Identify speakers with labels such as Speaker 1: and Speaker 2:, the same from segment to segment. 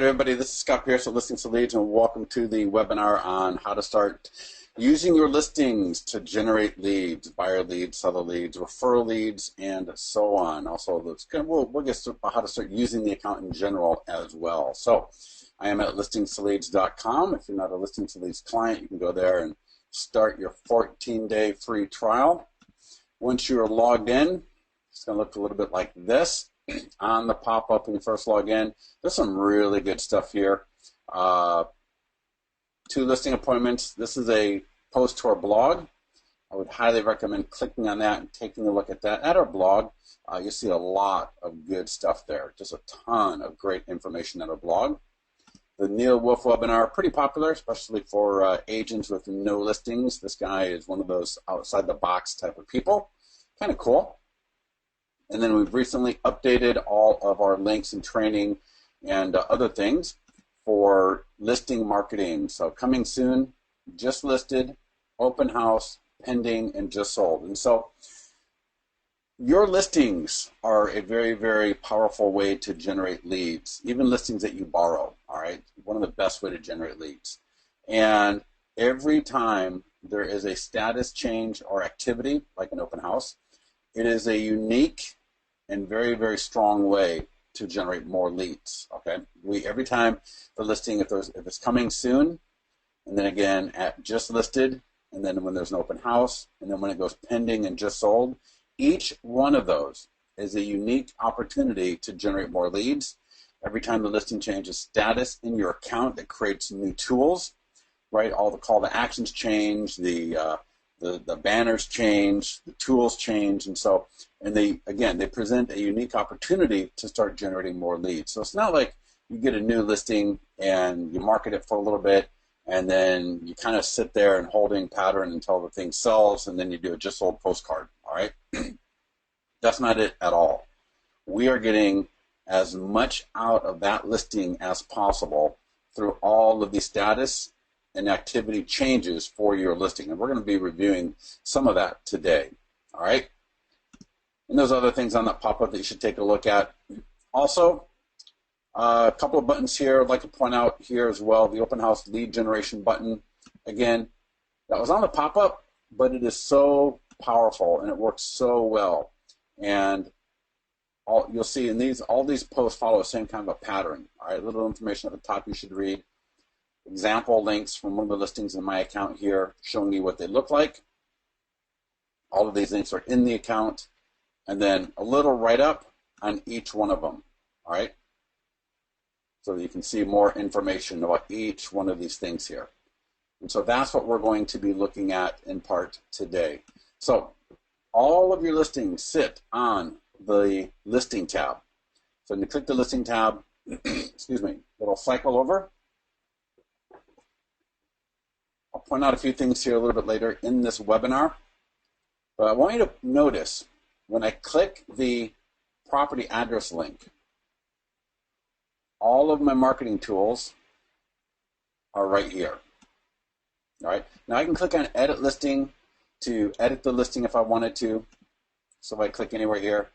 Speaker 1: Hey everybody, this is Scott Pierce of Listings to Leads, and welcome to the webinar on how to start using your listings to generate leads, buyer leads, seller leads, referral leads, and so on. Also, we'll get to how to start using the account in general as well. So, I am at listingstoleads.com. If you're not a Listings to Leads client, you can go there and start your 14-day free trial. Once you're logged in, it's going to look a little bit like this. On the pop-up when you first log in, there's some really good stuff here. 2 listing appointments. This is a post to our blog. I would highly recommend clicking on that and taking a look at that. At our blog, you'll see a lot of good stuff there. Just a ton of great information at our blog. The Neil Wolf webinar, pretty popular, especially for agents with no listings. This guy is one of those outside-the-box type of people. Kind of cool. And then we've recently updated all of our links and training and other things for listing marketing. So coming soon, just listed, open house, pending, and just sold. And so your listings are a very, very powerful way to generate leads, even listings that you borrow, all right? One of the best way to generate leads. And every time there is a status change or activity, like an open house, it is a unique and very, very strong way to generate more leads. Okay, every time the listing, if it's coming soon, and then again at just listed, and then when there's an open house, and then when it goes pending and just sold, each one of those is a unique opportunity to generate more leads. Every time the listing changes status in your account, it creates new tools, right? All the call to actions change, the banners change, the tools change, and they present a unique opportunity to start generating more leads. So it's not like you get a new listing and you market it for a little bit, and then you kind of sit there and holding pattern until the thing sells, and then you do a just sold postcard, all right? That's not it at all. We are getting as much out of that listing as possible through all of the status and activity changes for your listing. And we're going to be reviewing some of that today. All right. And there's other things on that pop-up that you should take a look at. Also, a couple of buttons here I'd like to point out here as well. The open house lead generation button. Again, that was on the pop-up, but it is so powerful and it works so well. And you'll see in all these posts follow the same kind of a pattern. All right, little information at the top you should read. Example links from one of the listings in my account here showing you what they look like. All of these links are in the account, and then a little write-up on each one of them, all right? So you can see more information about each one of these things here. And so that's what we're going to be looking at in part today. So all of your listings sit on the listing tab. So when you click the listing tab, excuse me, it'll cycle over. I'll point out a few things here a little bit later in this webinar, but I want you to notice when I click the property address link, all of my marketing tools are right here. All right, now I can click on edit listing to edit the listing if I wanted to. So if I click anywhere here,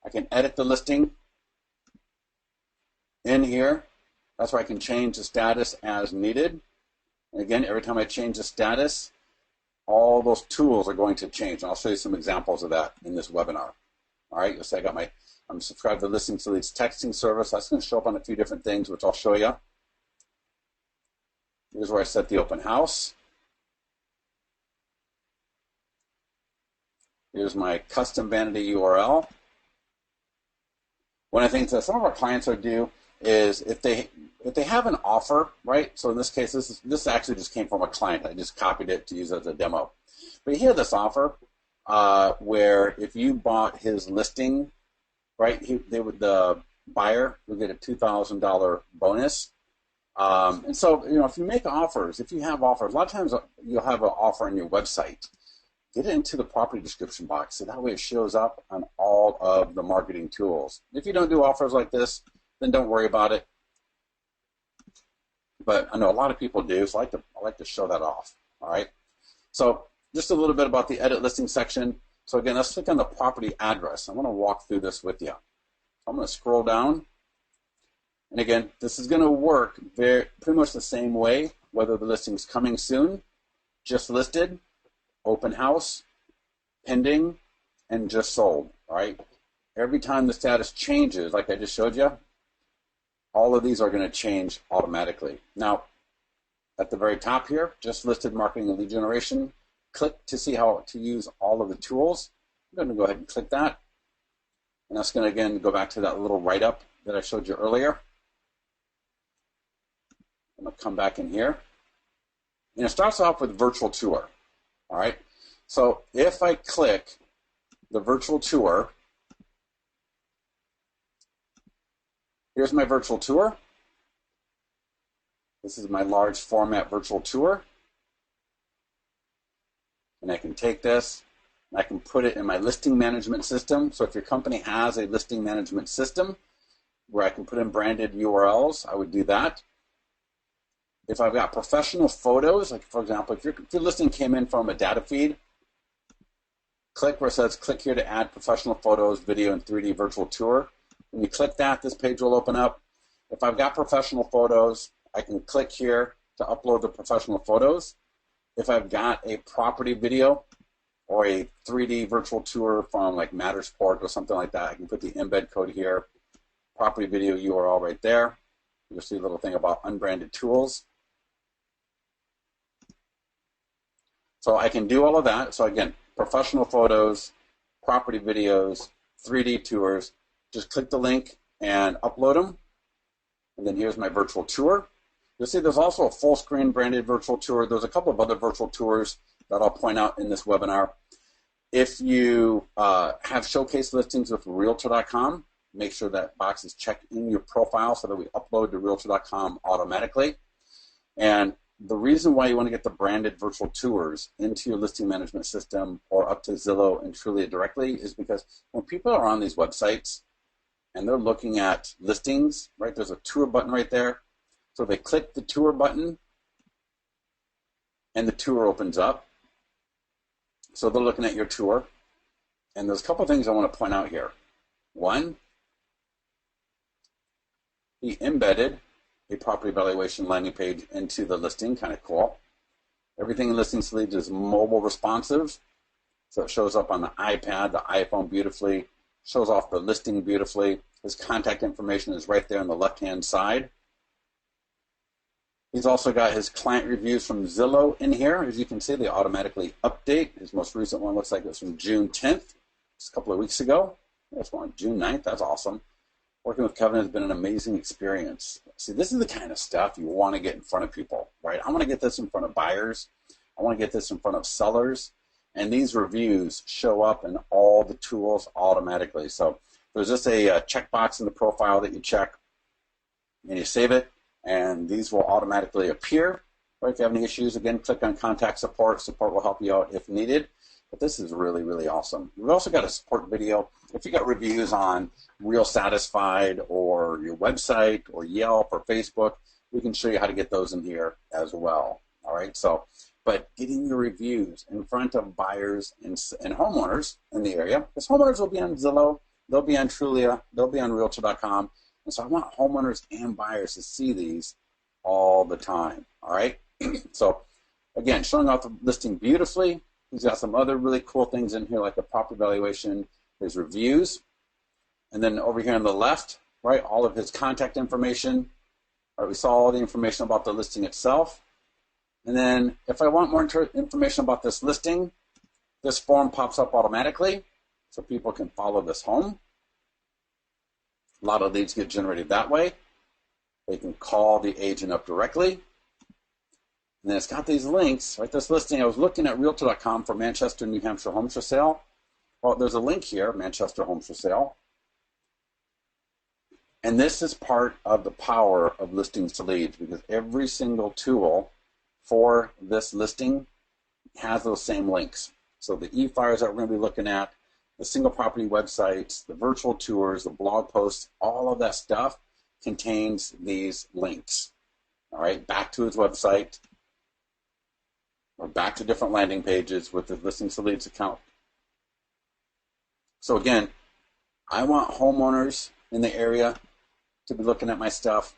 Speaker 1: I can edit the listing in here. That's where I can change the status as needed. And again, every time I change the status, all those tools are going to change. And I'll show you some examples of that in this webinar. All right, you'll see I'm subscribed to the Listings to Leads texting service. That's going to show up on a few different things, which I'll show you. Here's where I set the open house. Here's my custom vanity URL. One of the things that some of our clients are do is if they have an offer, right? So in this case, this actually just came from a client. I just copied it to use as a demo. But he had this offer where if you bought his listing, right, the buyer would get a $2,000 bonus. And so, if you make offers, if you have offers, a lot of times you'll have an offer on your website. Get it into the property description box, so that way it shows up on all of the marketing tools. If you don't do offers like this, then don't worry about it. But I know a lot of people do, so I like to show that off. All right. So just a little bit about the edit listing section. So again, let's click on the property address. I want to walk through this with you. I'm going to scroll down, And again, this is going to work pretty much the same way, whether the listing's coming soon, just listed, open house, pending, and just sold. All right. Every time the status changes, like I just showed you, all of these are going to change automatically. Now, at the very top here, just listed marketing and lead generation, click to see how to use all of the tools. I'm going to go ahead and click that. And that's going to, again, go back to that little write-up that I showed you earlier. I'm going to come back in here. And it starts off with virtual tour. All right. So if I click the virtual tour, here's my virtual tour. This is my large format virtual tour. And I can take this and I can put it in my listing management system. So if your company has a listing management system where I can put in branded URLs, I would do that. If I've got professional photos, like for example, if your listing came in from a data feed, click where it says click here to add professional photos, video, and 3D virtual tour. When you click that, this page will open up. If I've got professional photos, I can click here to upload the professional photos. If I've got a property video or a 3D virtual tour from like Mattersport or something like that, I can put the embed code here, property video URL right there. You'll see a little thing about unbranded tools. So I can do all of that. So again, professional photos, property videos, 3D tours. Just click the link and upload them. And then here's my virtual tour. You'll see there's also a full screen branded virtual tour. There's a couple of other virtual tours that I'll point out in this webinar. If you have showcase listings with Realtor.com, make sure that box is checked in your profile so that we upload to Realtor.com automatically. And the reason why you want to get the branded virtual tours into your listing management system or up to Zillow and Trulia directly is because when people are on these websites and they're looking at listings, right, there's a tour button right there. So they click the tour button and the tour opens up. So they're looking at your tour. And there's a couple of things I want to point out here. One, he embedded a property valuation landing page into the listing, kind of cool. Everything in Listings Leads is mobile responsive. So it shows up on the iPad, the iPhone beautifully, shows off the listing beautifully. His contact information is right there on the left-hand side. He's also got his client reviews from Zillow in here. As you can see, they automatically update. His most recent one looks like it was from June 10th, just a couple of weeks ago. That's one June 9th. That's awesome. Working with Kevin has been an amazing experience. See, this is the kind of stuff you want to get in front of people, right? I want to get this in front of buyers. I want to get this in front of sellers. And these reviews show up in all the tools automatically. So there's just a checkbox in the profile that you check, and you save it, and these will automatically appear. Right? If you have any issues, again, click on Contact Support. Support will help you out if needed. But this is really, really awesome. We've also got a support video. If you got reviews on Real Satisfied or your website or Yelp or Facebook, we can show you how to get those in here as well. All right. So, but getting your reviews in front of buyers and homeowners in the area, because homeowners will be on Zillow, they'll be on Trulia, they'll be on Realtor.com. And so I want homeowners and buyers to see these all the time. All right. So again, showing off the listing beautifully. He's got some other really cool things in here, like the property valuation, his reviews. And then over here on the left, right, all of his contact information. All right, we saw all the information about the listing itself. And then if I want more information about this listing, this form pops up automatically so people can follow this home. A lot of leads get generated that way. They can call the agent up directly. And then it's got these links, right? This listing, I was looking at Realtor.com for Manchester, New Hampshire homes for sale. Well, there's a link here, Manchester homes for sale. And this is part of the power of listings to leads, because every single tool for this listing has those same links. So the e-flyers that we're going to be looking at, the single property websites, the virtual tours, the blog posts, all of that stuff contains these links. All right, back to his website, or back to different landing pages with the Listings to Leads account. So again, I want homeowners in the area to be looking at my stuff,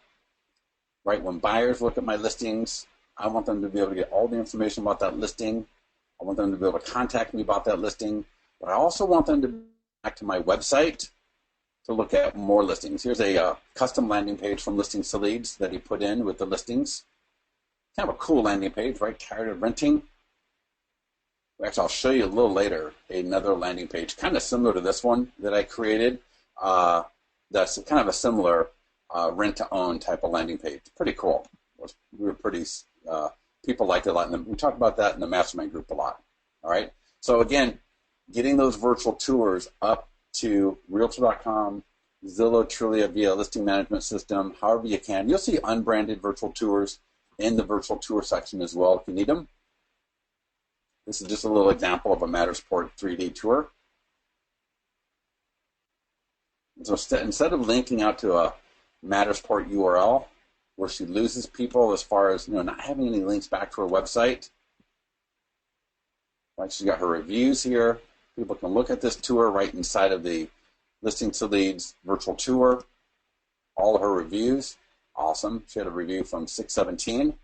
Speaker 1: right? When buyers look at my listings, I want them to be able to get all the information about that listing. I want them to be able to contact me about that listing, but I also want them to go back to my website to look at more listings. Here's a custom landing page from Listings to Leads that he put in with the listings. Kind of a cool landing page, right? Tired of renting. Actually, I'll show you a little later another landing page, kind of similar to this one that I created. That's kind of a similar rent-to-own type of landing page. Pretty cool. We were pretty, people liked it a lot. And we talked about that in the mastermind group a lot. All right. So again, getting those virtual tours up to Realtor.com, Zillow, Trulia via listing management system, however you can. You'll see unbranded virtual tours in the virtual tour section as well if you need them. This is just a little example of a Mattersport 3D tour. So instead of linking out to a Mattersport URL where she loses people as far as not having any links back to her website, right? She's got her reviews here. People can look at this tour right inside of the Listings to Leads virtual tour. All of her reviews, awesome. She had a review from 6/17,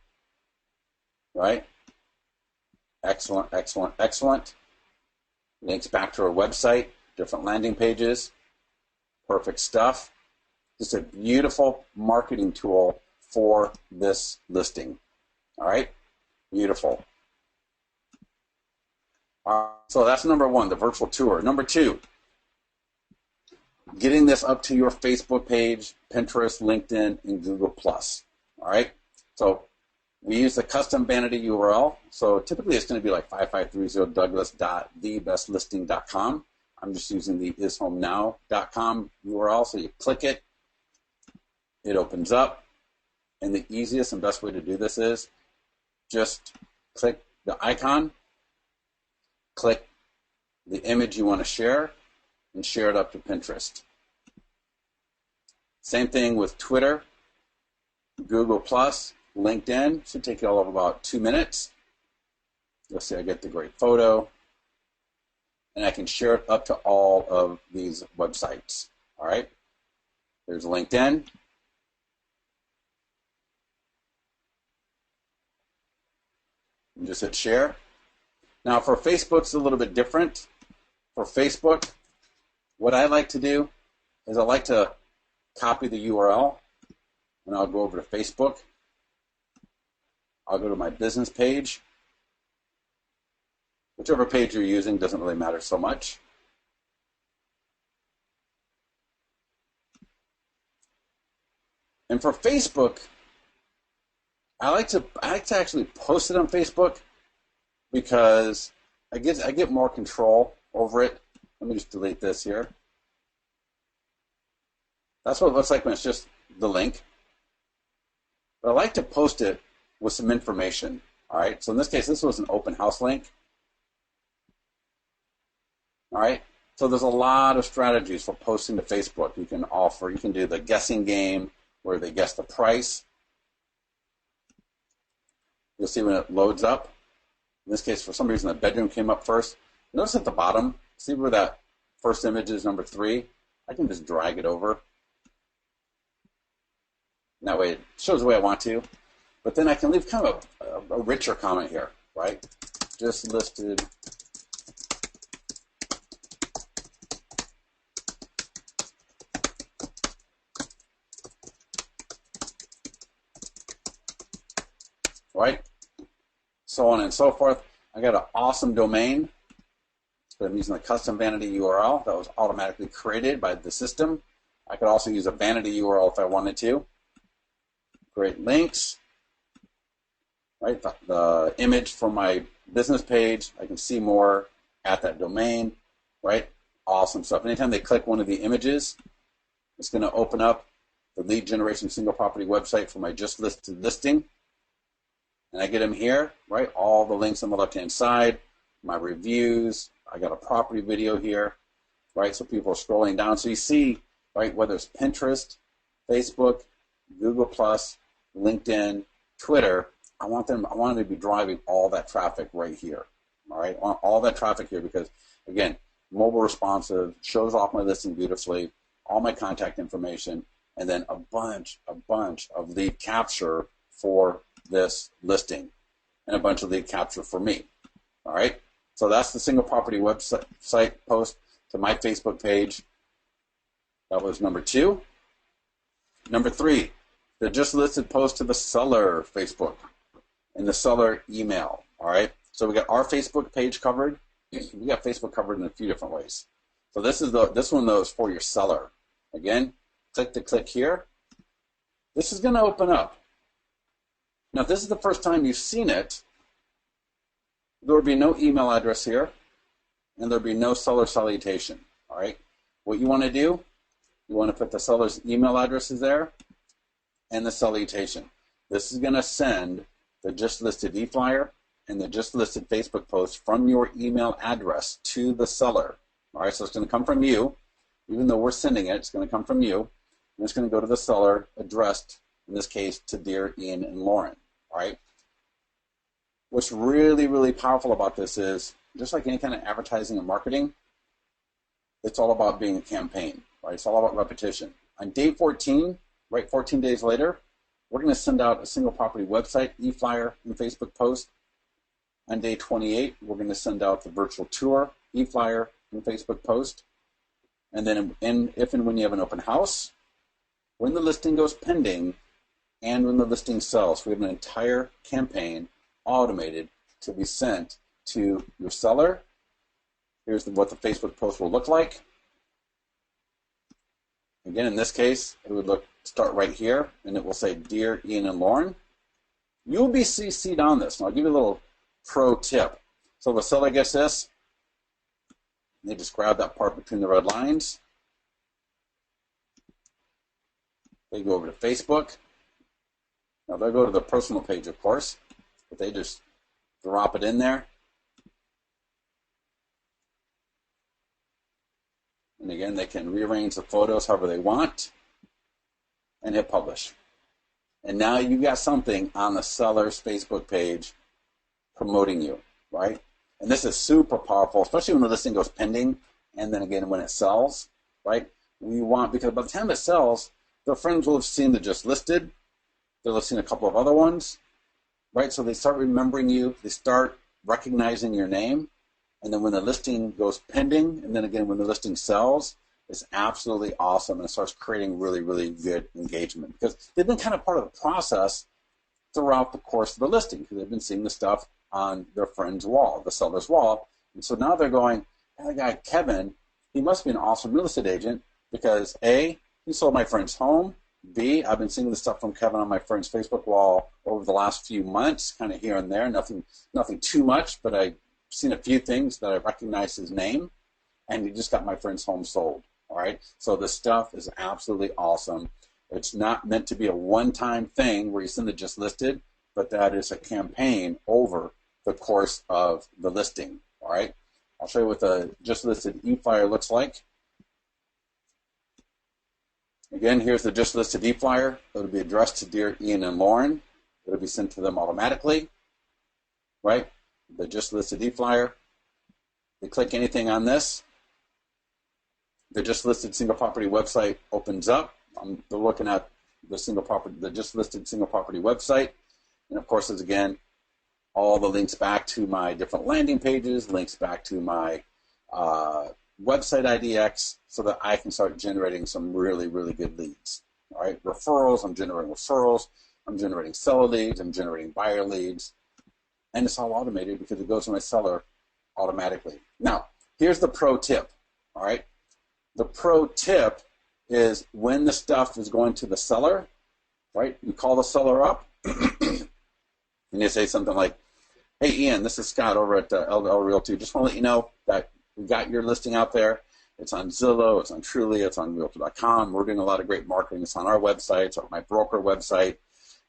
Speaker 1: right? Excellent, excellent, excellent. Links back to her website, different landing pages, perfect stuff. Just a beautiful marketing tool for this listing. All right, beautiful. So that's number one, the virtual tour. Number two, getting this up to your Facebook page, Pinterest, LinkedIn, and Google+. All right, so we use the custom vanity URL. So typically it's going to be like 5530douglas.thebestlisting.com. I'm just using the ishomenow.com URL. So you click it, it opens up. And the easiest and best way to do this is just click the icon, click the image you want to share, and share it up to Pinterest. Same thing with Twitter, Google+, LinkedIn. Should take you all of about 2 minutes. You'll see I get the great photo, and I can share it up to all of these websites. All right, there's LinkedIn. And just hit share. Now for Facebook, it's a little bit different. For Facebook, what I like to do is I like to copy the URL, and I'll go over to Facebook. I'll go to my business page. Whichever page you're using doesn't really matter so much. And for Facebook, I like to actually post it on Facebook because I get more control over it. Let me just delete this here. That's what it looks like when it's just the link. But I like to post it with some information. All right. So in this case, this was an open house link. All right. So there's a lot of strategies for posting to Facebook. You can do the guessing game where they guess the price. You'll see when it loads up. In this case, for some reason, the bedroom came up first. Notice at the bottom, see where that first image is, number 3? I can just drag it over. And that way it shows the way I want to. But then I can leave kind of a richer comment here, right? Just listed. Right? So on and so forth. I got an awesome domain. So I'm using the custom vanity URL that was automatically created by the system. I could also use a vanity URL if I wanted to. Great links. Right? The image from my business page. I can see more at that domain. Right? Awesome stuff. Anytime they click one of the images, it's going to open up the lead generation single property website for my just listed listing. And I get them here, right? All the links on the left-hand side, my reviews. I got a property video here, right? So people are scrolling down. So you see, right, whether it's Pinterest, Facebook, Google+, LinkedIn, Twitter, I want them to be driving all that traffic right here, all right? I want all that traffic here because, again, mobile responsive, shows off my listing beautifully, all my contact information. and then a bunch of lead capture for this listing, and a bunch of lead capture for me. All right, so that's the single property website post to my Facebook page. That was number 2. Number 3, the just listed post to the seller Facebook and the seller email. All right, so we got our Facebook page covered. We got Facebook covered in a few different ways. So this one though is for your seller. Again, click here. This is going to open up. Now, if this is the first time you've seen it, there will be no email address here, and there'll be no seller salutation. All right, what you want to do, you want to put the seller's email addresses there and the salutation. This is going to send the just listed e-flyer and the just listed Facebook post from your email address to the seller. All right, so it's going to come from you. Even though we're sending it, it's going to come from you. And it's going to go to the seller addressed, in this case, to Dear Ian and Lauren. All right. What's really, really powerful about this is, just like any kind of advertising and marketing, it's all about being a campaign, right? It's all about repetition. On day 14, right, 14 days later, we're going to send out a single property website, e-flyer, and Facebook post. On day 28, we're going to send out the virtual tour, e-flyer, and Facebook post. And then if and when you have an open house, when the listing goes pending, and when the listing sells, we have an entire campaign automated to be sent to your seller. Here's what the Facebook post will look like. Again, in this case, it would start right here, and it will say, Dear Ian and Lauren. You'll be CC'd on this. And I'll give you a little pro tip. So if a seller gets this, they just grab that part between the red lines. They go over to Facebook. Now they'll go to the personal page, of course, but they just drop it in there. And again, they can rearrange the photos however they want and hit publish. And now you got something on the seller's Facebook page promoting you, right? And this is super powerful, especially when the listing goes pending, and then again when it sells, right? Because by the time it sells, their friends will have seen the just listed, they'll have seen a couple of other ones, right? So they start remembering you, they start recognizing your name, and then when the listing goes pending, and then again when the listing sells, it's absolutely awesome, and it starts creating really, really good engagement because they've been kind of part of the process throughout the course of the listing because they've been seeing the stuff on their friend's wall, the seller's wall. And so now they're going, that guy Kevin, he must be an awesome real estate agent because A, he sold my friend's home. B, I've been seeing the stuff from Kevin on my friend's Facebook wall over the last few months, kind of here and there, nothing too much, but I've seen a few things that I recognize his name, and he just got my friend's home sold. All right, so this stuff is absolutely awesome. It's not meant to be a one-time thing where you send it just listed, but that is a campaign over the course of the listing. All right, I'll show you what the just listed e-flyer looks like. Again, here's the just listed e-flyer. It'll be addressed to Dear Ian and Lauren. It'll be sent to them automatically, right? The just listed e-flyer. They click anything on this, the just listed single property website opens up. They're looking at the just listed single property website, and of course, there's again all the links back to my different landing pages, links back to my website IDX, so that I can start generating some really, really good leads. All right, referrals. I'm generating referrals. I'm generating seller leads. I'm generating buyer leads, and it's all automated because it goes to my seller automatically. Now, here's the pro tip. All right. The pro tip is when the stuff is going to the seller, right? You call the seller up and you say something like, hey, Ian, this is Scott over at LL Realty. Just want to let you know that we got your listing out there. It's on Zillow, it's on Truly, it's on Realtor.com. We're doing a lot of great marketing. It's on our website, it's on my broker website.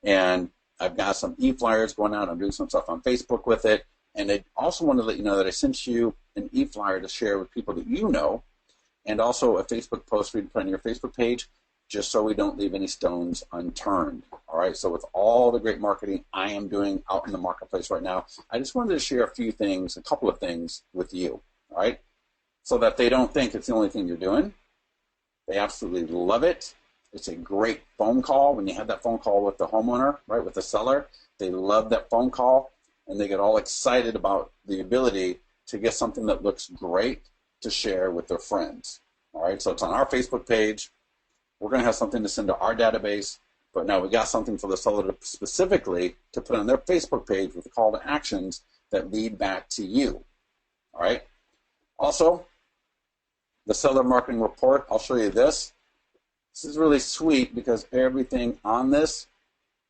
Speaker 1: And I've got some e-flyers going out. I'm doing some stuff on Facebook with it. And I also want to let you know that I sent you an e-flyer to share with people that you know, and also a Facebook post for you to put on your Facebook page, just so we don't leave any stones unturned. All right, so with all the great marketing I am doing out in the marketplace right now, I just wanted to share a couple of things with you, all right, so that they don't think it's the only thing you're doing. They absolutely love it, It's a great phone call when you have that phone call with the homeowner, right, with the seller. They love that phone call, and they get all excited about the ability to get something that looks great to share with their friends. All right, so it's on our Facebook page. We're going to have something to send to our database, but now we got something for the seller to specifically to put on their Facebook page with the call to actions that lead back to you. All right. Also, the seller marketing report, I'll show you this. This is really sweet because everything on this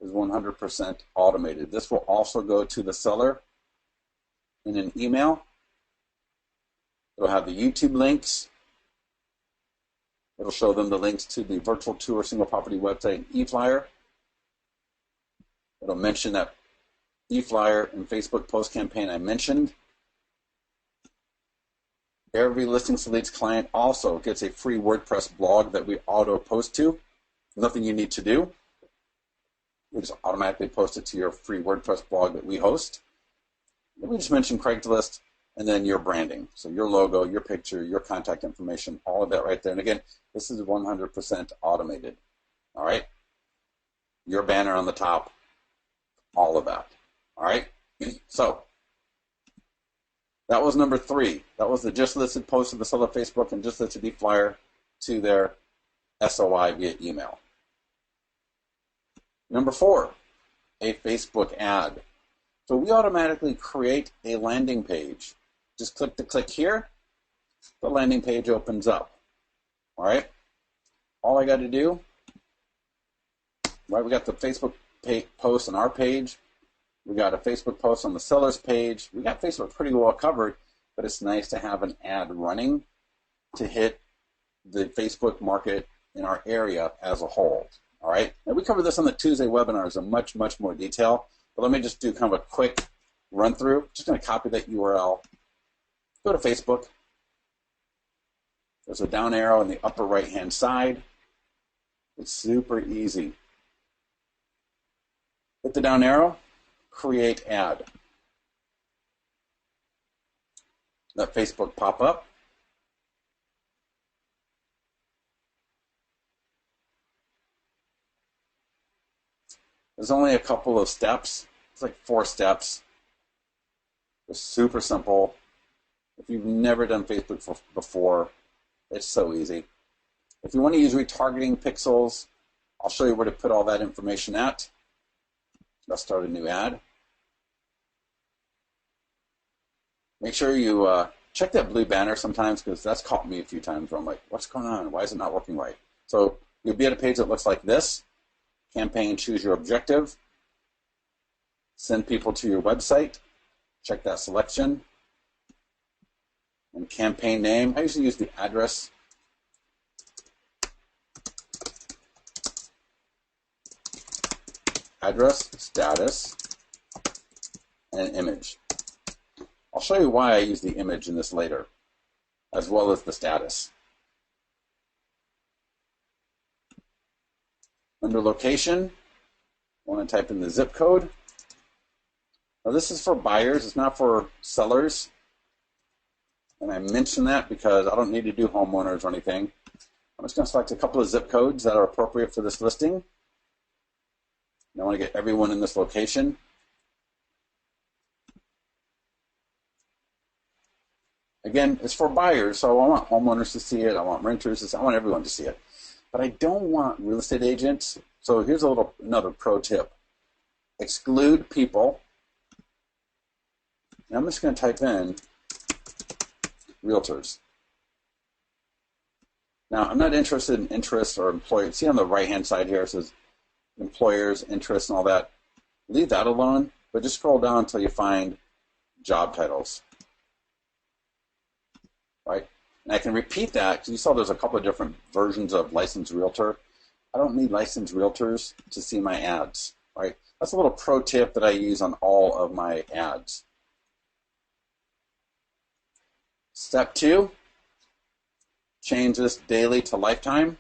Speaker 1: is 100% automated. This will also go to the seller in an email. It'll have the YouTube links. It'll show them the links to the virtual tour single property website e-flyer. It'll mention that e-flyer and Facebook post campaign I mentioned. Every Listings to Leads client also gets a free WordPress blog that we auto post to. Nothing you need to do. We just automatically post it to your free WordPress blog that we host. Then we just mention Craigslist and then your branding. So your logo, your picture, your contact information, all of that right there. And again, this is 100% automated. All right. Your banner on the top, all of that. All right. So that was number 3. That was the just listed post to the seller Facebook and just listed e-flyer to their SOI via email. Number 4, a Facebook ad. So we automatically create a landing page. Just click the click here. The landing page opens up. All right. All I got to do, right? We got the Facebook post on our page. We got a Facebook post on the seller's page. We got Facebook pretty well covered, but it's nice to have an ad running to hit the Facebook market in our area as a whole. All right. And we cover this on the Tuesday webinars in much, much more detail. But let me just do kind of a quick run through. Just going to copy that URL. Go to Facebook. There's a down arrow in the upper right-hand side. It's super easy. Hit the down arrow. Create ad. Let Facebook pop up. There's only a couple of steps. It's like 4 steps. It's super simple. If you've never done Facebook before, it's so easy. If you want to use retargeting pixels, I'll show you where to put all that information at. Let's start a new ad. Make sure you check that blue banner sometimes because that's caught me a few times where I'm like, what's going on? Why is it not working right? So you'll be at a page that looks like this. Campaign, choose your objective. Send people to your website. Check that selection. And campaign name, I usually use the address. Address, status, and image. I'll show you why I use the image in this later, as well as the status. Under location, I want to type in the zip code. Now this is for buyers, it's not for sellers. And I mention that because I don't need to do homeowners or anything. I'm just going to select a couple of zip codes that are appropriate for this listing. And I want to get everyone in this location. Again, it's for buyers, so I want homeowners to see it. I want renters to see it. I want everyone to see it. But I don't want real estate agents. So here's another pro tip. Exclude people. And I'm just going to type in realtors. Now, I'm not interested in interests or employers. See on the right-hand side here, it says employers, interests, and all that. Leave that alone, but just scroll down until you find job titles. Right? And I can repeat that because you saw there's a couple of different versions of licensed realtor. I don't need licensed realtors to see my ads. Right? That's a little pro tip that I use on all of my ads. Step 2, change this daily to lifetime.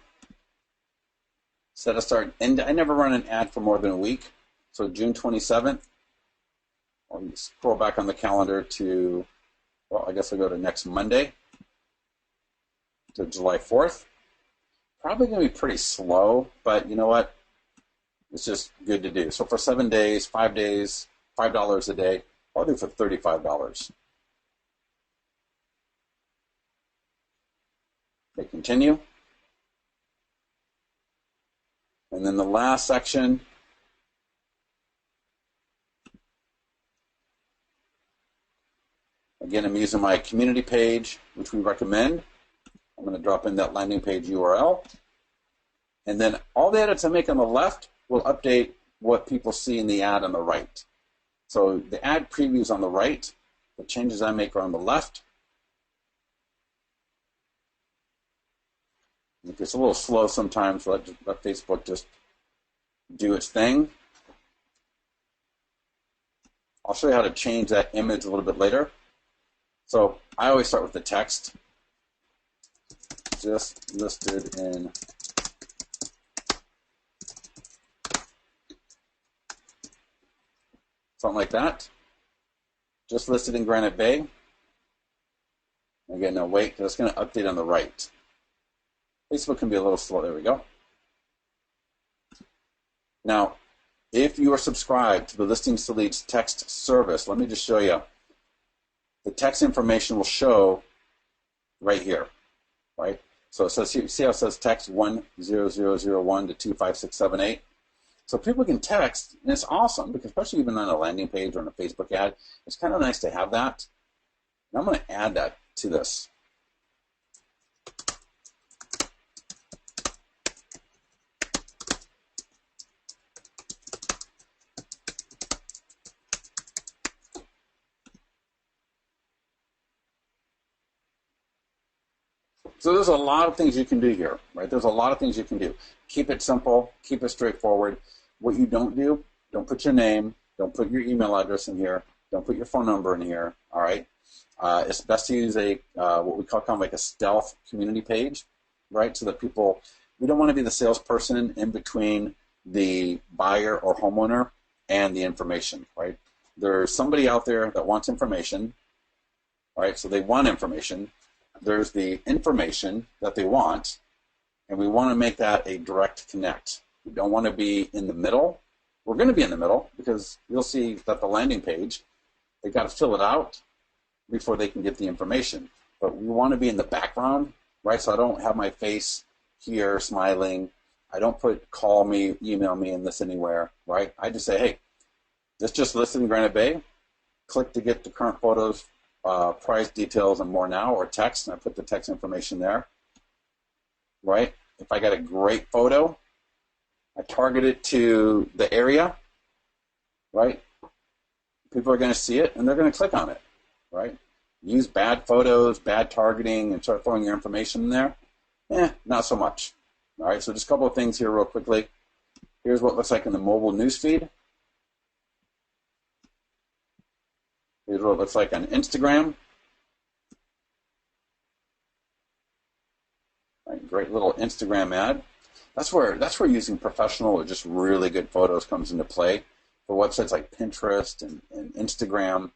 Speaker 1: Set a start and end. I never run an ad for more than a week. So June 27th, I'll scroll back on the calendar to, well, I guess I'll go to next Monday, to July 4th. Probably going to be pretty slow, but you know what? It's just good to do. So for 7 days, 5 days, $5 a day, I'll do for $35. Okay, continue. And then the last section, again, I'm using my community page, which we recommend. I'm going to drop in that landing page URL. And then all the edits I make on the left will update what people see in the ad on the right. So the ad previews on the right, the changes I make are on the left. If it's a little slow sometimes, let Facebook just do its thing. I'll show you how to change that image a little bit later. So I always start with the text. Just listed in something like that. Just listed in Granite Bay. Again, no, wait, because it's going to update on the right. Facebook can be a little slow. There we go. Now, if you are subscribed to the Listings to Leads text service, let me just show you. The text information will show right here, right? So it says, see how it says text 10001 to 25678? So people can text, and it's awesome, because especially even on a landing page or on a Facebook ad, it's kind of nice to have that. And I'm going to add that to this. So there's a lot of things you can do here, right? There's a lot of things you can do. Keep it simple, keep it straightforward. What you don't do, don't put your name, don't put your email address in here, don't put your phone number in here, all right? It's best to use a what we call kind of like a stealth community page, right? So that people, we don't want to be the salesperson in between the buyer or homeowner and the information, right? There's somebody out there that wants information, right? So they want information. There's the information that they want, and we want to make that a direct connect. We don't want to be in the middle. We're going to be in the middle because you'll see that the landing page, they've got to fill it out before they can get the information. But we want to be in the background, right? So I don't have my face here smiling. I don't put call me, email me in this anywhere, right? I just say, hey, this just listed in Granite Bay. Click to get the current photos, price details, and more now, or text, and I put the text information there, right? If I got a great photo, I target it to the area, right? People are going to see it, and they're going to click on it, right? Use bad photos, bad targeting, and start throwing your information in there? Not so much. All right, so just a couple of things here real quickly. Here's what it looks like in the mobile newsfeed. Here's what it looks like on Instagram. Right, great little Instagram ad. That's where using professional or just really good photos comes into play. For websites like Pinterest and Instagram,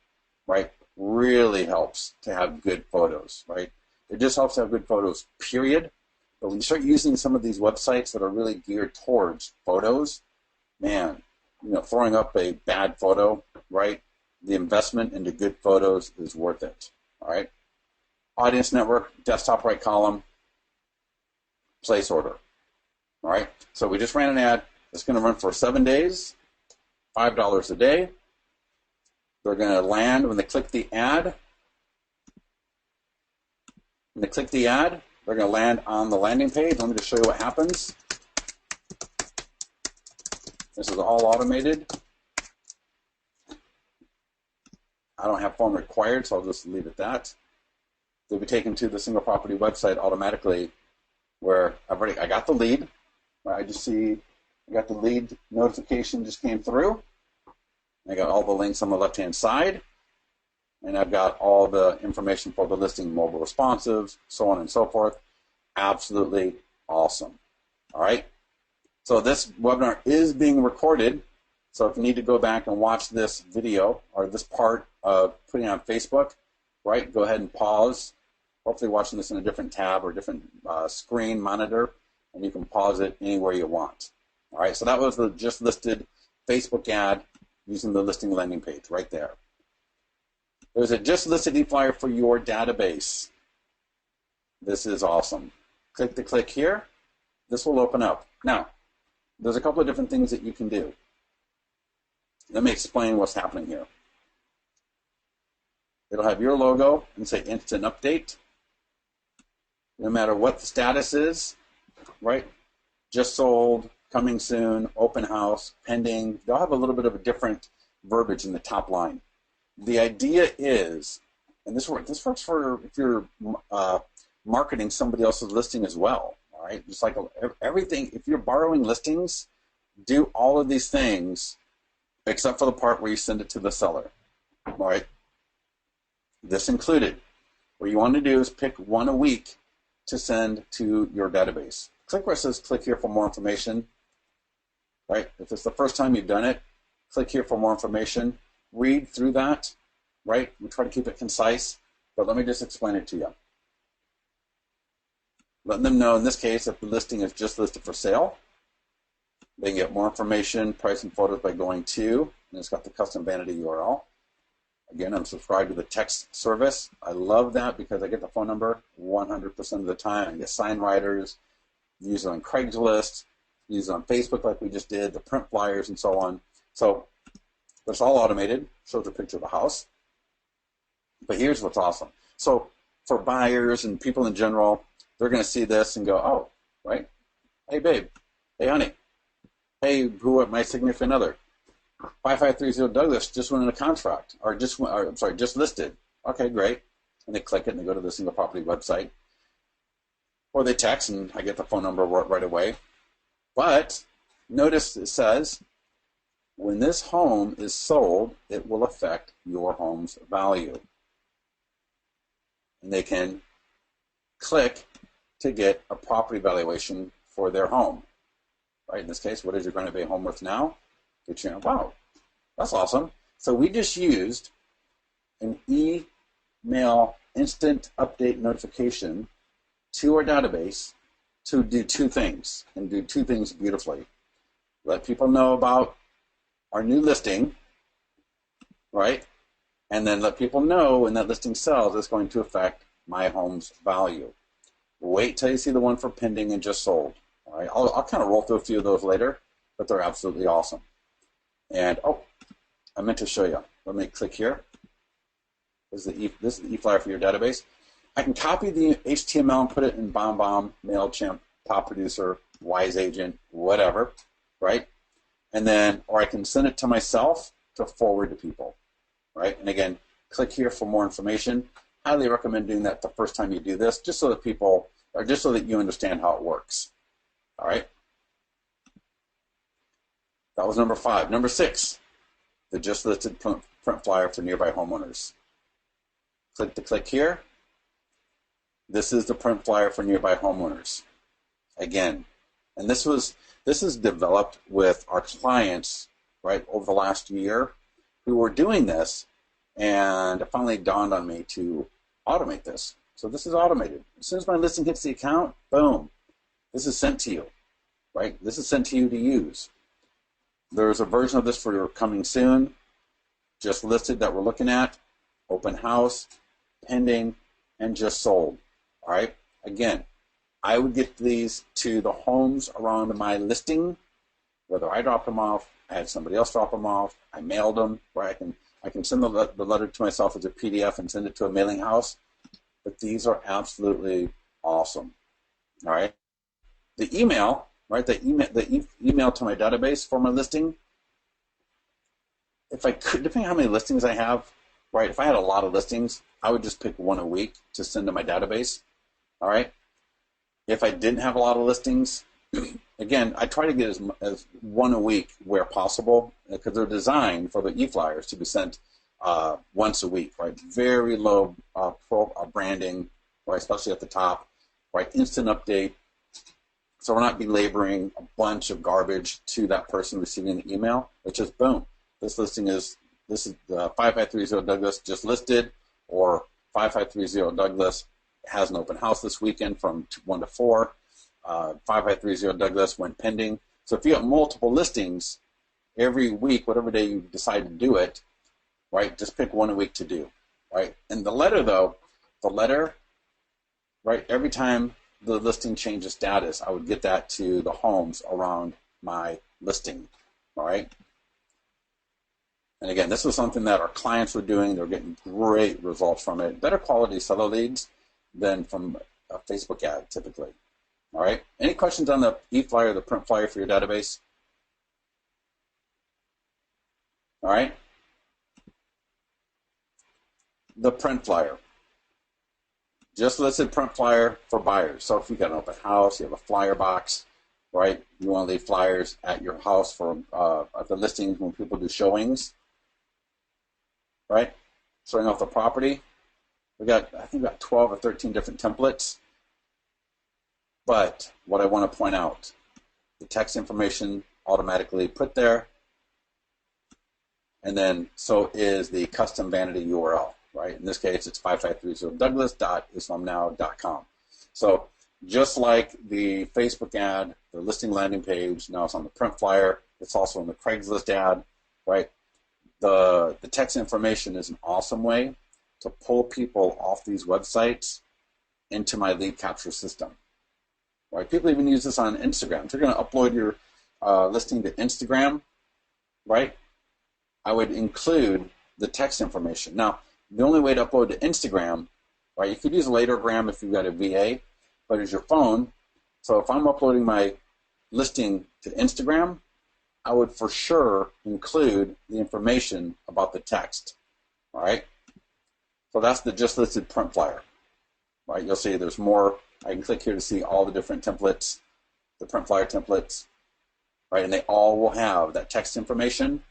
Speaker 1: right, really helps to have good photos, right? It just helps to have good photos, period. But when you start using some of these websites that are really geared towards photos, man, throwing up a bad photo, right? The investment into good photos is worth it, all right? Audience network, desktop right column, place order, all right? So we just ran an ad. It's going to run for 7 days, $5 a day. They're going to land when they click the ad. When they click the ad, they're going to land on the landing page. Let me just show you what happens. This is all automated. I don't have phone required, so I'll just leave it at that. They'll be taken to the single property website automatically, where I got the lead. I just see I got the lead notification just came through. I got all the links on the left-hand side, and I've got all the information for the listing, mobile responsive, so on and so forth. Absolutely awesome. All right. So this webinar is being recorded. So if you need to go back and watch this video or this part of putting it on Facebook, right, go ahead and pause. Hopefully watching this in a different tab or different screen monitor, and you can pause it anywhere you want. All right, so that was the just listed Facebook ad using the listing landing page right there. There's a just listed e-flyer for your database. This is awesome. Click the click here. This will open up. Now, there's a couple of different things that you can do. Let me explain what's happening here. It'll have your logo and say instant update. No matter what the status is, right? Just sold, coming soon, open house, pending. They'll have a little bit of a different verbiage in the top line. The idea is, and this works for if you're marketing somebody else's listing as well. All right, just like everything. If you're borrowing listings, do all of these things except for the part where you send it to the seller. All right, this included. What you want to do is pick one a week to send to your database. Click where it says click here for more information. Right? If it's the first time you've done it, click here for more information. Read through that. Right? We try to keep it concise, but let me just explain it to you. Letting them know in this case if the listing is just listed for sale. They can get more information, price and photos by going to, and it's got the custom vanity URL. Again, I'm subscribed to the text service. I love that because I get the phone number 100% of the time. I get sign writers, use it on Craigslist, use it on Facebook like we just did, the print flyers and so on. So it's all automated, shows a picture of the house. But here's what's awesome. So for buyers and people in general, they're going to see this and go, oh, right? Hey, babe. Hey, honey. Hey, my significant other. 5530 Douglas just went in a contract, or just listed. Okay, great. And they click it and they go to the single property website. Or they text and I get the phone number right away. But notice it says, when this home is sold, it will affect your home's value. And they can click to get a property valuation for their home. Right? In this case, what is your Granite Bay home worth now? Wow, that's awesome. So we just used an email instant update notification to our database to do two things, and do two things beautifully. Let people know about our new listing, right? And then let people know when that listing sells, it's going to affect my home's value. Wait till you see the one for pending and just sold. All right, I'll kind of roll through a few of those later, but they're absolutely awesome. And I meant to show you. Let me click here. This is the e-flyer for your database. I can copy the HTML and put it in BombBomb, MailChimp, Top Producer, Wise Agent, whatever, right? And then, or I can send it to myself to forward to people, right? And again, click here for more information. Highly recommend doing that the first time you do this, just so that people, or just so that you understand how it works. All right. That was number 5. Number 6, the just listed print flyer for nearby homeowners. Click the click here. This is the print flyer for nearby homeowners. Again, and this is developed with our clients, right, over the last year who were doing this, and it finally dawned on me to automate this. So this is automated. As soon as my listing hits the account, boom, this is sent to you, right? This is sent to you to use. There's a version of this for your coming soon, just listed that we're looking at, open house, pending, and just sold. All right. Again, I would get these to the homes around my listing, whether I dropped them off, I had somebody else drop them off, I mailed them, where I can send the letter to myself as a PDF and send it to a mailing house. But these are absolutely awesome. All right. The email, right? The email to my database for my listing. If I could, depending on how many listings I have, right? If I had a lot of listings, I would just pick one a week to send to my database. All right. If I didn't have a lot of listings, again, I try to get as one a week where possible, because they're designed for the e-flyers to be sent once a week, right? Very low branding, right? Especially at the top, right? Instant update. So we're not belaboring a bunch of garbage to that person receiving the email. It's just boom. This is the 5530 Douglas just listed, or 5530 Douglas has an open house this weekend from 1 to 4. 5530 Douglas went pending. So if you have multiple listings every week, whatever day you decide to do it, right, just pick one a week to do, right? And the letter, though, right, every time the listing changes status, I would get that to the homes around my listing, all right? And again, this was something that our clients were doing. They're getting great results from it. Better quality seller leads than from a Facebook ad, typically. All right. Any questions on the e-flyer, the print flyer for your database? All right. The print flyer. Just listed print flyer for buyers. So if you got an open house, you have a flyer box, right? You want to leave flyers at your house for at the listings when people do showings, right? Showing off the property. I think we got 12 or 13 different templates. But what I want to point out, the text information automatically put there, and then so is the custom vanity URL, right? In this case, it's 5530douglas.islamnow.com. So just like the Facebook ad, the listing landing page, now it's on the print flyer, it's also in the Craigslist ad, right? The text information is an awesome way to pull people off these websites into my lead capture system. Right? People even use this on Instagram. If you're going to upload your listing to Instagram, right, I would include the text information. Now, the only way to upload to Instagram, right, you could use Latergram if you've got a VA, but it's your phone. So if I'm uploading my listing to Instagram, I would for sure include the information about the text. All right? So that's the just listed print flyer. Right? You'll see there's more. I can click here to see all the different templates, the print flyer templates, right? And they all will have that text information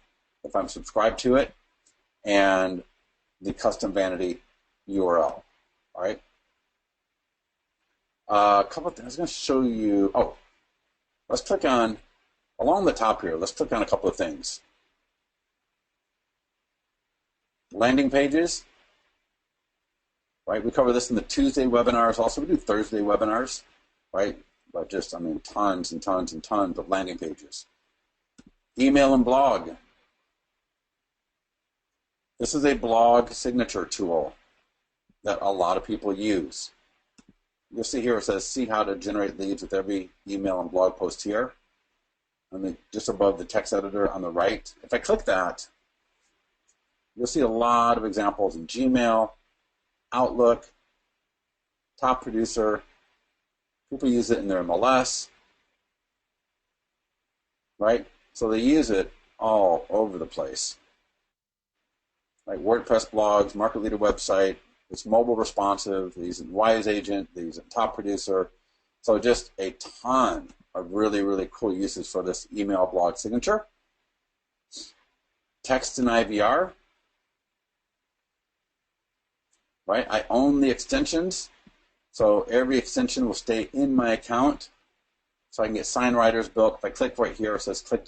Speaker 1: if I'm subscribed to it, and the custom vanity URL, all right? A couple of things I was going to show you. Oh, let's click on, along the top here, let's click on a couple of things. Landing pages. Right, we cover this in the Tuesday webinars. Also, we do Thursday webinars, right? But just, tons and tons and tons of landing pages. Email and blog. This is a blog signature tool that a lot of people use. You'll see here it says, see how to generate leads with every email and blog post here. And just above the text editor on the right. If I click that, you'll see a lot of examples in Gmail, Outlook, Top Producer. People use it in their MLS, right? So they use it all over the place. Like WordPress blogs, market leader website, it's mobile responsive, they use it in Wise Agent, they use it in Top Producer. So just a ton of really, really cool uses for this email blog signature. Text and IVR. Right, I own the extensions, so every extension will stay in my account. So I can get sign writers built. If I click right here, it says click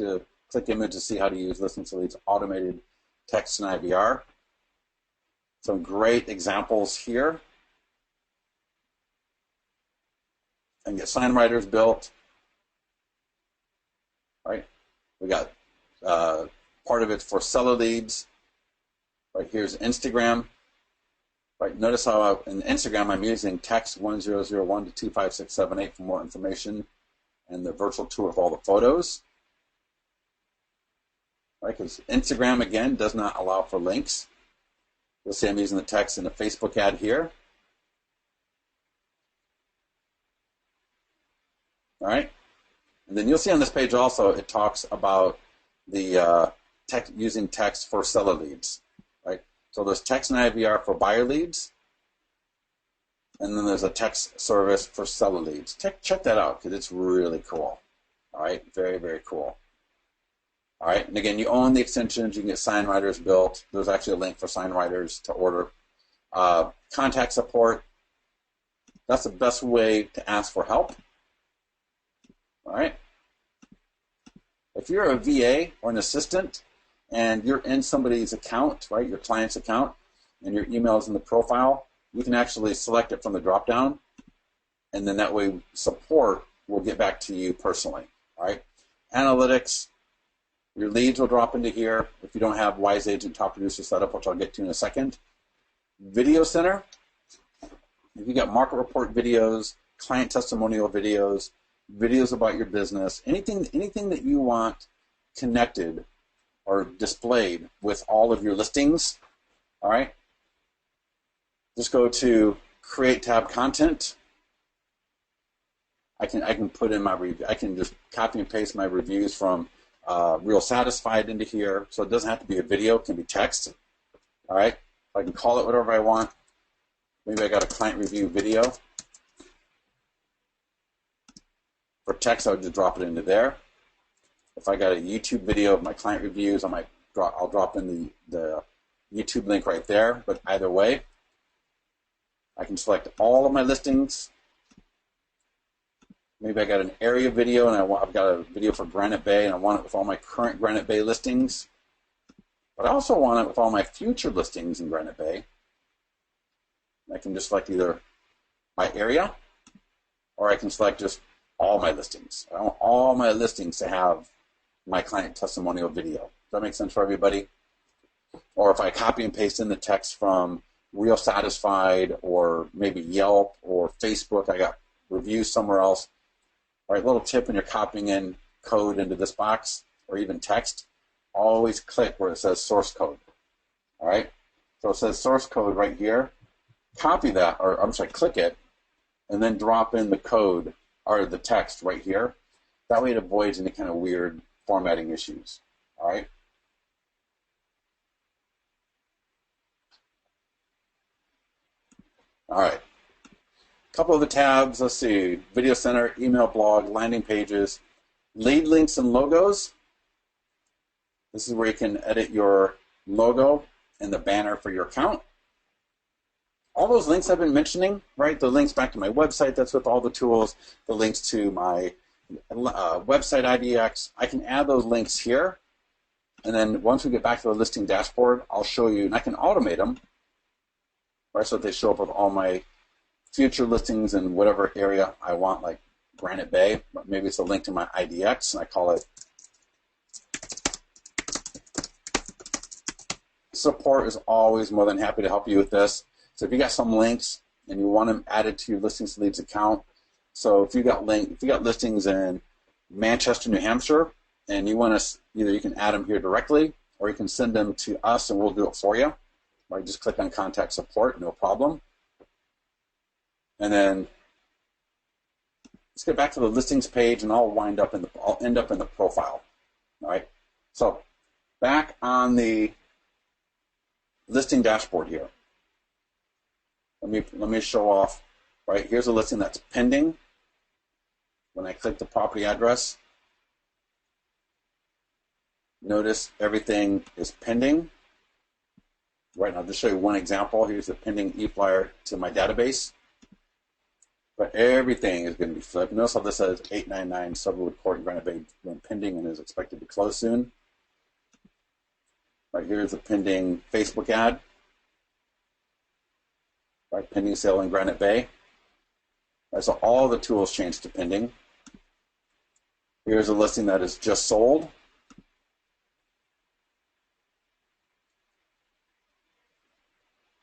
Speaker 1: image to see how to use Listings to Leads automated text and IVR. Some great examples here. I can get sign writers built. Right, we got part of it for seller leads. Right, here's Instagram. Right, notice how in Instagram I'm using text 1001 to 25678 for more information and the virtual tour of all the photos. Right, because Instagram, again, does not allow for links. You'll see I'm using the text in a Facebook ad here. All right, and then you'll see on this page also it talks about the using text for seller leads. So there's text and IVR for buyer leads, and then there's a text service for seller leads. Check that out because it's really cool. All right, very, very cool. All right, and again, you own the extensions. You can get sign writers built. There's actually a link for sign writers to order. Contact support. That's the best way to ask for help. All right. If you're a VA or an assistant, and you're in somebody's account, right, your client's account, and your email is in the profile, you can actually select it from the drop-down, and then that way support will get back to you personally. All right. Analytics, your leads will drop into here if you don't have Wise Agent Top Producer set up, which I'll get to in a second. Video Center, if you got market report videos, client testimonial videos, videos about your business, anything that you want connected or displayed with all of your listings, all right, just go to Create tab Content. I can put in my review. I can just copy and paste my reviews from Real Satisfied into here, so it doesn't have to be a video. It can be text. All right, I can call it whatever I want. Maybe I got a client review video. For text, I would just drop it into there. If I got a YouTube video of my client reviews, I'll drop in the YouTube link right there. But either way, I can select all of my listings. Maybe I got an area video, and I've got a video for Granite Bay, and I want it with all my current Granite Bay listings. But I also want it with all my future listings in Granite Bay. I can just select either my area, or I can select just all my listings. I want all my listings to have my client testimonial video. Does that make sense for everybody? Or if I copy and paste in the text from Real Satisfied or maybe Yelp or Facebook, I got reviews somewhere else. All right, little tip when you're copying in code into this box or even text, always click where it says source code. All right, so it says source code right here. Copy that, or I'm sorry, click it, and then drop in the code or the text right here. That way it avoids any kind of weird formatting issues. All right. All right. A couple of the tabs. Let's see. Video Center, email blog, landing pages, lead links and logos. This is where you can edit your logo and the banner for your account. All those links I've been mentioning, right? The links back to my website, that's with all the tools. The links to my website IDX. I can add those links here. And then once we get back to the listing dashboard, I'll show you, and I can automate them, right? So that they show up with all my future listings in whatever area I want, like Granite Bay. But maybe it's a link to my IDX, and I call it support is always more than happy to help you with this. So if you got some links and you want them added to your listings leads account, so if you got listings in Manchester, New Hampshire, and you want us, either you can add them here directly, or you can send them to us and we'll do it for you. Right, just click on Contact Support, no problem. And then let's get back to the listings page, and I'll end up in the profile. All right. So back on the listing dashboard here. Let me show off. Right, here's a listing that's pending. When I click the property address, notice everything is pending. Right now, I'll just show you one example. Here's the pending e-flyer to my database. But everything is going to be flipped. Notice how this says 899 Subwood Court in Granite Bay when pending and is expected to close soon. Right, here's a pending Facebook ad. Right, pending sale in Granite Bay. Right, so all the tools changed to pending. Here's a listing that is just sold.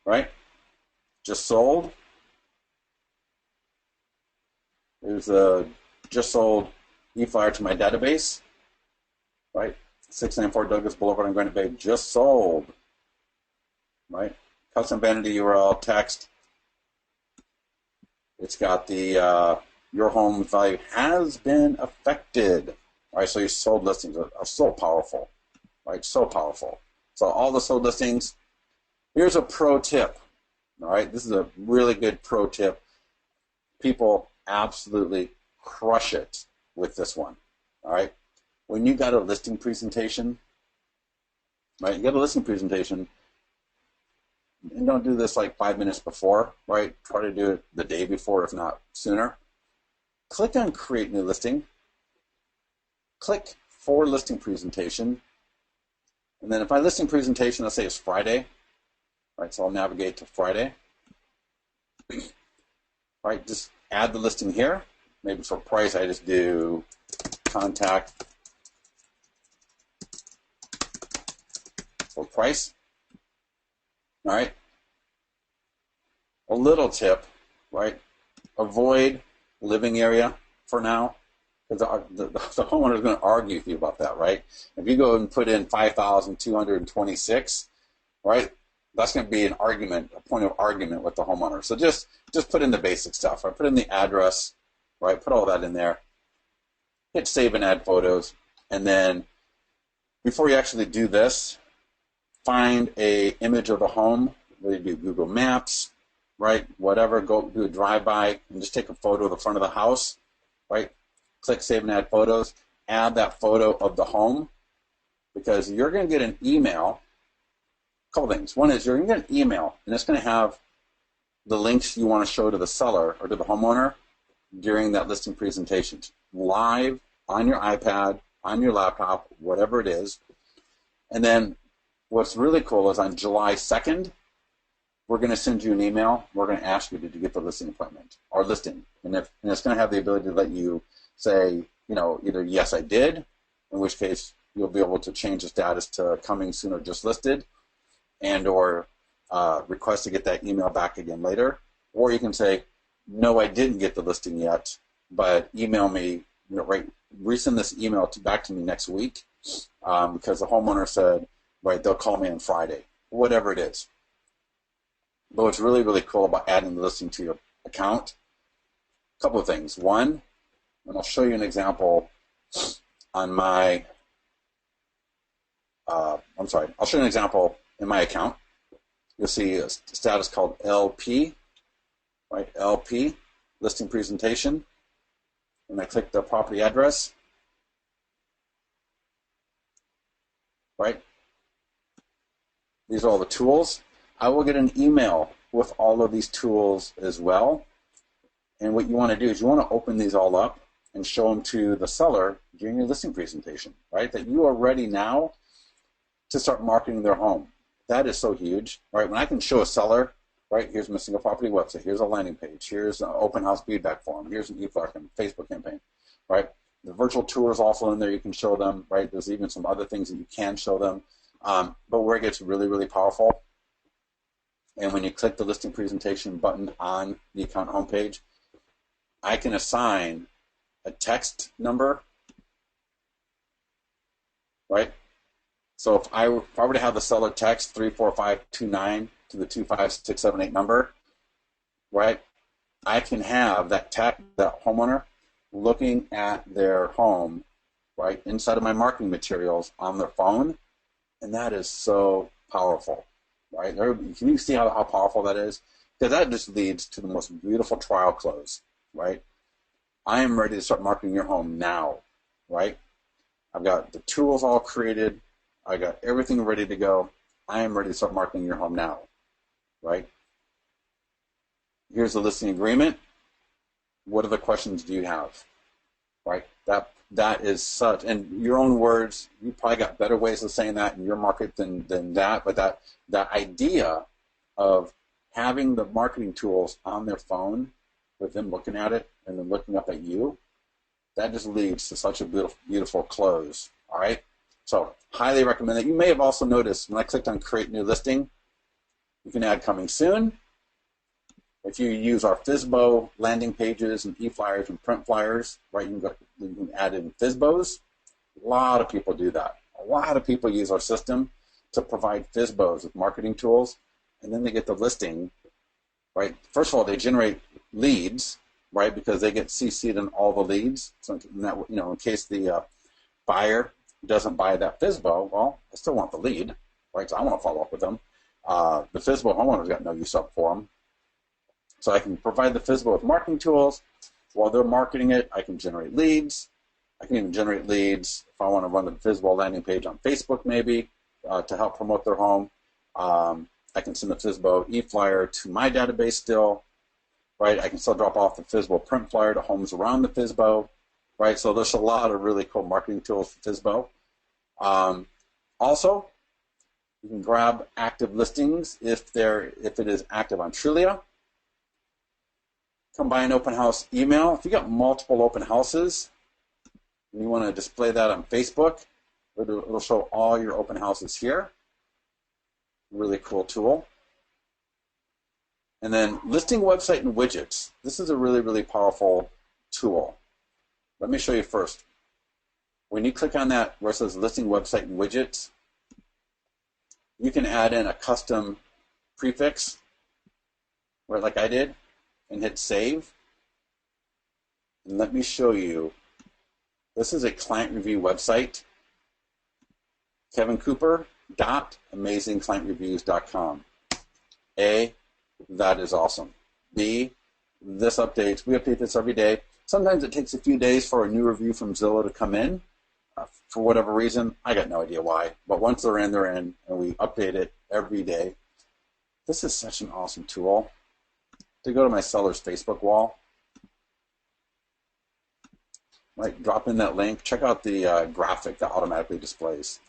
Speaker 1: Right, just sold. Here's a just sold e-flyer to my database. Right, 694 Douglas Boulevard in Granite Bay, just sold. Right, custom vanity URL, text. It's got the your home value has been affected. All right, so your sold listings are so powerful, right? So powerful. So all the sold listings. Here's a pro tip. All right, this is a really good pro tip. People absolutely crush it with this one. All right, when you got a listing presentation, right? You got a listing presentation. And don't do this like 5 minutes before, right? Try to do it the day before, if not sooner. Click on Create New Listing. Click for Listing Presentation. And then if my listing presentation, let's say it's Friday, right? So I'll navigate to Friday. Right, just add the listing here. maybe for price, I just do contact for price. All right. A little tip, right? Avoid living area for now, because the homeowner is going to argue with you about that, right? If you go and put in 5,226, right, that's going to be an argument, a point of argument with the homeowner. So just put in the basic stuff. Right? Put in the address, right? Put all that in there. Hit save and add photos, and then before you actually do this, find a image of the home. Whether you do Google Maps, right? Whatever, go do a drive-by and just take a photo of the front of the house, right? Click Save and Add Photos. Add that photo of the home, because you're going to get an email. A couple things. One is you're going to get an email, and it's going to have the links you want to show to the seller or to the homeowner during that listing presentation, live on your iPad, on your laptop, whatever it is. And then what's really cool is on July 2nd, we're going to send you an email. We're going to ask you, did you get the listing appointment or listing? And it's going to have the ability to let you say, either yes, I did, in which case you'll be able to change the status to coming soon or just listed, and or request to get that email back again later. Or you can say, no, I didn't get the listing yet, but email me, resend this email back to me next week, because the homeowner said, right, they'll call me on Friday, whatever it is. But what's really, really cool about adding the listing to your account, a couple of things. One, and I'll show you an example on my, I'll show you an example in my account. You'll see a status called LP, right? LP, listing presentation. And I click the property address, right? These are all the tools. I will get an email with all of these tools as well. And what you want to do is you want to open these all up and show them to the seller during your listing presentation, right? That you are ready now to start marketing their home. That is so huge, right? When I can show a seller, right, here's my single property website, here's a landing page, here's an open house feedback form, here's an e-flyer Facebook campaign, right? The virtual tour is also in there. You can show them, right? There's even some other things that you can show them. But where it gets really, really powerful, and when you click the listing presentation button on the account homepage, I can assign a text number, right? So if I were to have the seller text 34529 to the 25678 number, right? I can have that homeowner looking at their home, right, inside of my marketing materials on their phone, and that is so powerful, right? Can you see how powerful that is? Because that just leads to the most beautiful trial close, right? I am ready to start marketing your home now, right? I've got the tools all created. I got everything ready to go. I am ready to start marketing your home now, right? Here's the listing agreement. What other questions do you have, right? That is such, and your own words, you probably got better ways of saying that in your market than that, but that idea of having the marketing tools on their phone with them looking at it and then looking up at you, that just leads to such a beautiful, beautiful close, all right? So highly recommend it. You may have also noticed when I clicked on create new listing, you can add coming soon. If you use our FSBO landing pages and e-flyers and print flyers, right, you can add in FSBOs. A lot of people do that. A lot of people use our system to provide FSBOs with marketing tools, and then they get the listing, right? First of all, they generate leads, right, because they get CC'd in all the leads. So in case the buyer doesn't buy that FSBO, well, I still want the lead, right? So I want to follow up with them. The FSBO homeowner's got no use up for them. So I can provide the FSBO with marketing tools. While they're marketing it, I can generate leads. I can even generate leads if I want to run the FSBO landing page on Facebook maybe to help promote their home. I can send the FSBO e-flyer to my database still, right? I can still drop off the FSBO print flyer to homes around the FSBO, right? So there's a lot of really cool marketing tools for FSBO. Also, you can grab active listings if it is active on Trulia. Combine open house email. If you got multiple open houses and you want to display that on Facebook, it'll show all your open houses here. Really cool tool. And then listing website and widgets. This is a really, really powerful tool. Let me show you first. When you click on that where it says listing website and widgets, you can add in a custom prefix, where like I did, and hit save. And let me show you. This is a client review website. Kevin Cooper .amazingclientreviews.com. A, that is awesome. B, this updates. We update this every day. Sometimes it takes a few days for a new review from Zillow to come in. For whatever reason, I got no idea why. But once they're in, and we update it every day. This is such an awesome tool. To go to my seller's Facebook wall, right, drop in that link. Check out the graphic that automatically displays.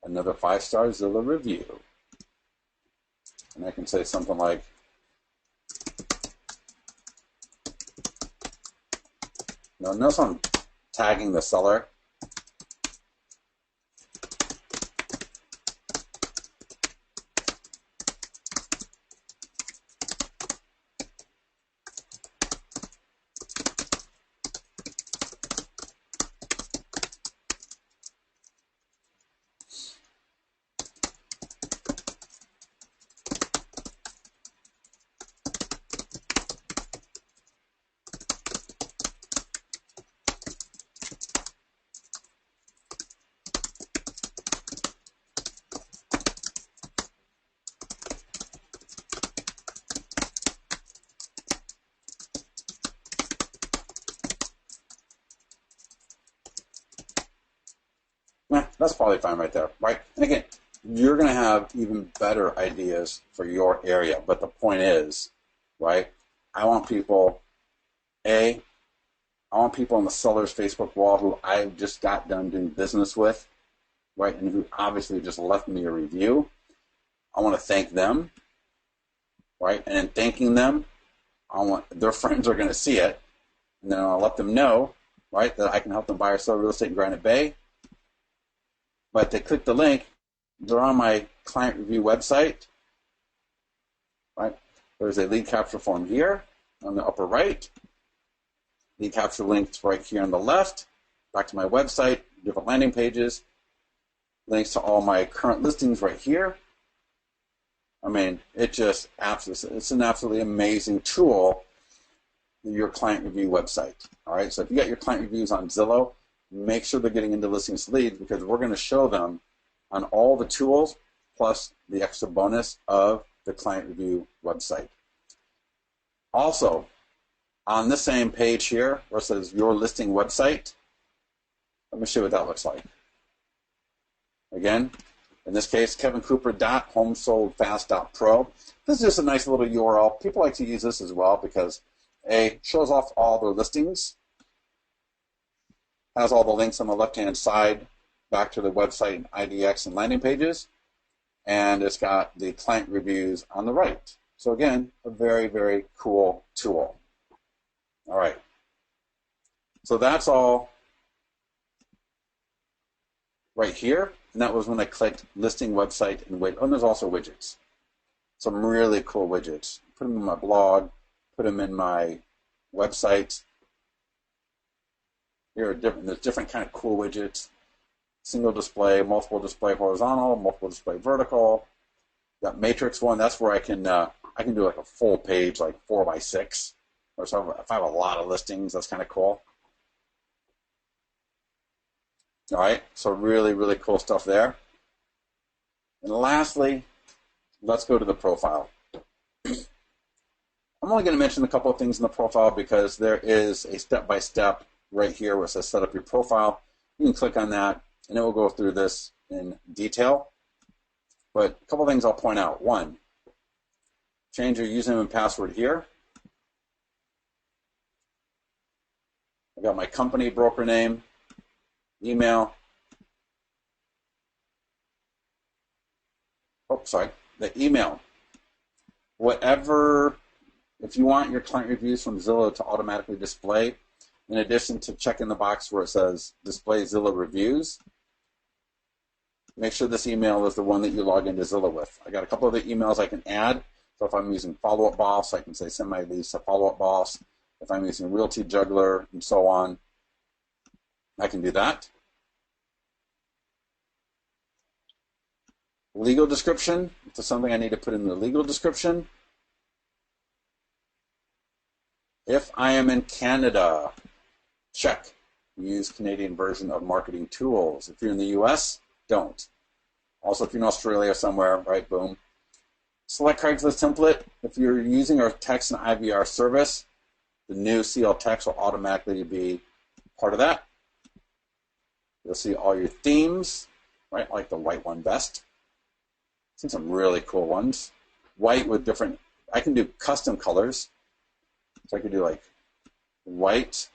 Speaker 1: Another 5-star Zillow review. And I can say something like, notice I'm tagging the seller. That's probably fine right there, right? And again, you're going to have even better ideas for your area. But the point is, right, I want people on the seller's Facebook wall who I just got done doing business with, right, and who obviously just left me a review. I want to thank them, right? And in thanking them, their friends are going to see it, and then I'll let them know, right, that I can help them buy or sell real estate in Granite Bay. But they click the link, they're on my client review website, right? There's a lead capture form here on the upper right. Lead capture links right here on the left. Back to my website, different landing pages. Links to all my current listings right here. I mean, it's an absolutely amazing tool, your client review website. All right, so if you got your client reviews on Zillow, make sure they're getting into listings leads, because we're going to show them on all the tools plus the extra bonus of the client review website. Also, on the same page here where it says your listing website, let me show you what that looks like. Again, in this case, kevincooper.homesoldfast.pro. This is just a nice little URL. People like to use this as well because A, shows off all their listings, has all the links on the left-hand side back to the website and IDX and landing pages, and it's got the client reviews on the right. So again, a very, very cool tool. All right. So that's all right here, and that was when I clicked listing website and widget. Oh, and there's also widgets. Some really cool widgets. Put them in my blog, put them in my website. There's different kind of cool widgets. Single display, multiple display horizontal, multiple display vertical. That matrix one, that's where I can do like a full page, like 4x6. Or so if I have a lot of listings, that's kind of cool. All right, so really, really cool stuff there. And lastly, let's go to the profile. I'm only going to mention a couple of things in the profile because there is a step-by-step right here where it says set up your profile. You can click on that and it will go through this in detail. But a couple of things I'll point out. One, change your username and password here. I got my company broker name, email. Oh, sorry, the email. Whatever if you want your client reviews from Zillow to automatically display, in addition to checking the box where it says display Zillow reviews, make sure this email is the one that you log into Zillow with. I got a couple of other emails I can add. So if I'm using Follow Up Boss, I can say send my leads to Follow Up Boss. If I'm using Realty Juggler and so on, I can do that. Legal description, if there's something I need to put in the legal description. If I am in Canada, check. Use Canadian version of marketing tools. If you're in the US, don't. Also, if you're in Australia somewhere, right, boom. Select Craigslist template. If you're using our text and IVR service, the new CL text will automatically be part of that. You'll see all your themes, right, like the white one best. Seen some really cool ones. White with different, I can do custom colors. So I could do like white,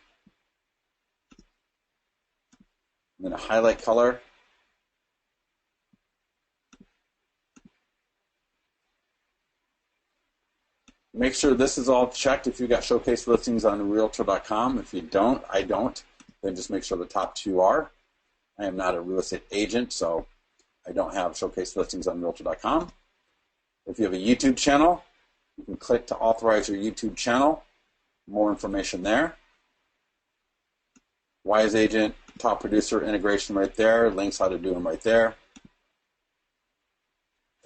Speaker 1: and then a highlight color. Make sure this is all checked if you've got showcase listings on Realtor.com. If you don't, I don't, then just make sure the top two are. I am not a real estate agent, so I don't have showcase listings on Realtor.com. If you have a YouTube channel, you can click to authorize your YouTube channel. More information there. Wise Agent, top producer integration right there. Links how to do them right there.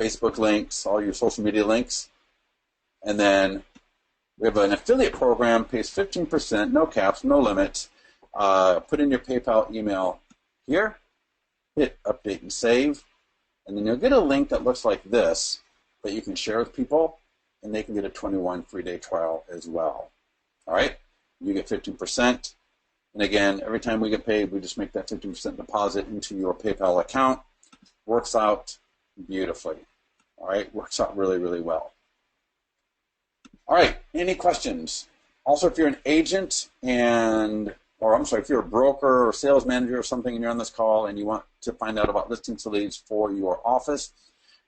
Speaker 1: Facebook links, all your social media links. And then we have an affiliate program, pays 15%, no caps, no limits. Put in your PayPal email here, hit update and save, and then you'll get a link that looks like this that you can share with people, and they can get a 21 free-day trial as well. All right, you get 15%. And again, every time we get paid, we just make that 15% deposit into your PayPal account. Works out beautifully. All right, works out really, really well. All right, any questions? Also, if you're an agent if you're a broker or sales manager or something and you're on this call and you want to find out about listings to leads for your office,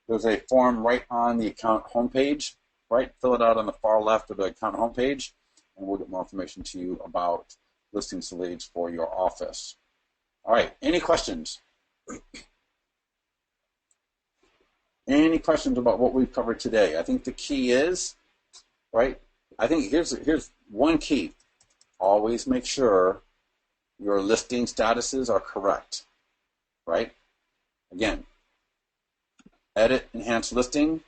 Speaker 1: there's a form right on the account homepage, right? Fill it out on the far left of the account homepage, and we'll get more information to you about listings to leads for your office. All right, any questions? Any questions about what we've covered today? I think the key is, right? I think here's one key. Always make sure your listing statuses are correct, right? Again, edit, enhance listing.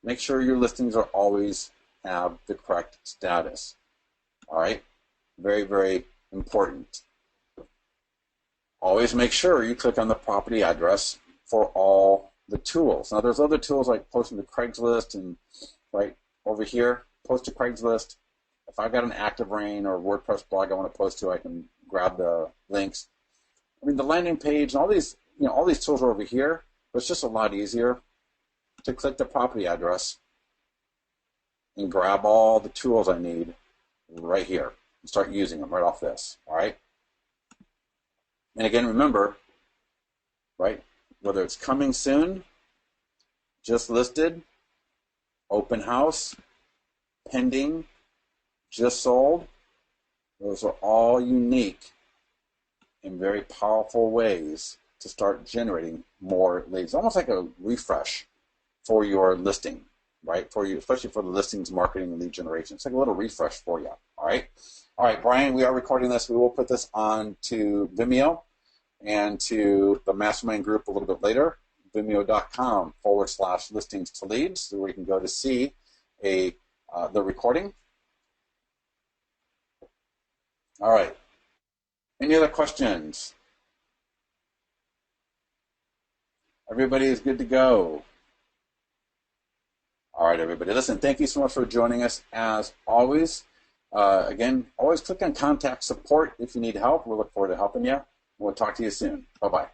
Speaker 1: Make sure your listings are always have the correct status. All right? Very, very important. Always make sure you click on the property address for all the tools. Now, there's other tools like posting to Craigslist and right over here, post to Craigslist. If I've got an Active Rain or WordPress blog I want to post to, I can grab the links. I mean, the landing page and all these, all these tools are over here, but it's just a lot easier to click the property address and grab all the tools I need right here and start using them right off this, all right? And again, remember, right, whether it's coming soon, just listed, open house, pending, just sold, those are all unique and very powerful ways to start generating more leads. Almost like a refresh for your listing, right? For you, especially for the listings marketing and lead generation. It's like a little refresh for you, all right? All right, Brian, we are recording this. We will put this on to Vimeo and to the mastermind group a little bit later, vimeo.com/listings to leads, where you can go to see the recording. All right. Any other questions? Everybody is good to go. All right, everybody. Listen, thank you so much for joining us as always. Again, always click on contact support if you need help. We'll look forward to helping you. We'll talk to you soon. Bye-bye.